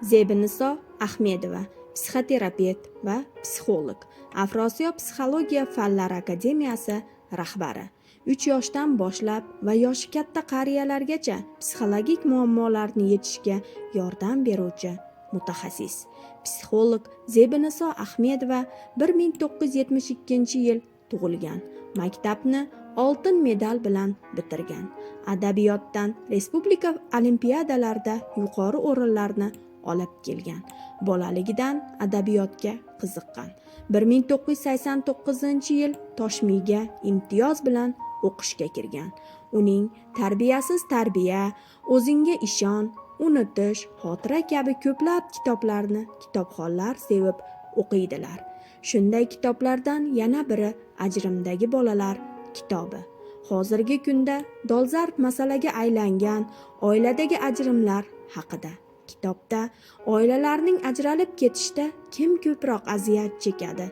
Zebiniso Ahmedova, psixoterapevt va psixolog, Afrosiyob Psixologiya fanlari akademiyasi rahbari. 3 yoshdan boshlab va yoshi katta qariyalargacha psixologik muammolarni yechishga yordam beruvchi mutaxassis. Psixolog Zebiniso Ahmedova 1972-yil tug'ilgan. Maktabni oltin medal bilan bitirgan. Adabiyotdan respublika olimpiadalarida yuqori o'rinlarni olib kelgan. Bolaligidan adabiyotga qiziqqan. 1989-yil Toshmiga imtiyoz bilan o'qishga kirgan. Uning Tarbiyasiz tarbiya, O'zingga ishon, Unutish, Xotira kabi ko'plab kitoblarni kitobxonlar sevib o'qiydilar. Shunday kitoblardan yana biri Ajrimdagi bolalar kitobi. Hozirgi kunda dolzarb masalaga aylangan oiladagi ajrimlar haqida. Kitobda oilalarning ajralib ketishda kim ko'proq aziyat chekadi?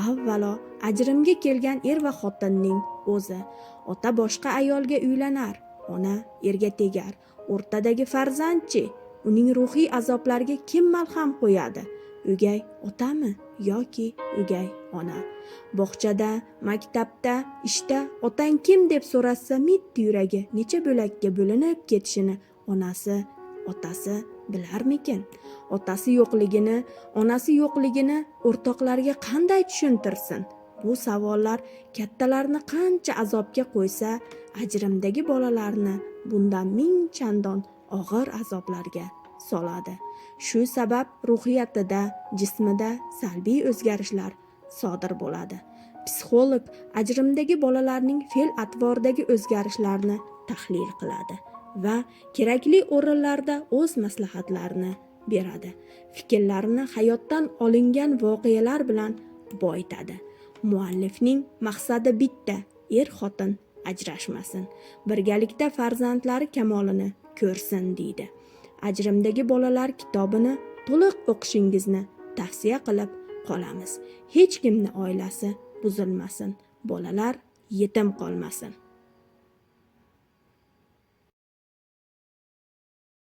Avvalo, ajrimga kelgan er va xotinning o'zi. Ota boshqa ayolga uylanar, ona erga tegar. O'rtadagi farzandchi, uning ruhiy azoblariga kim malham qo'yadi? O'gay otami yoki o'gay ona? Bog'chada, maktabda, ishda otang kim deb so'rashsa, mitti yuragi necha bo'lakka bo'linib ketishini onasi, otasi bilarmikin? Otasi yo'qligini, onasi yo'qligini o'rtoqlarga qanday tushuntirsin? Bu savollar kattalarni qancha azobga qo'ysa, ajrimdagi bolalarni bundan ming chandon og'ir azoblarga soladi. Shu sabab ruhiyatida, jismida salbiy o'zgarishlar sodir bo'ladi. Psixolog ajrimdagi bolalarning fe'l-atvoridagi o'zgarishlarni tahlil qiladi va kerakli o'rinlarda o'z maslahatlarini beradi. Fikrlarini hayotdan olingan voqealar bilan boyitadi. Muallifning maqsadi bitta: er-xotin ajrashmasin, birgalikda farzandlari kamolini ko'rsin deydi. Ajrimdagi bolalar kitobini to'liq o'qishingizni tavsiya qilib qolamiz. Hech kimni oilasi buzilmasin, bolalar yetim qolmasin.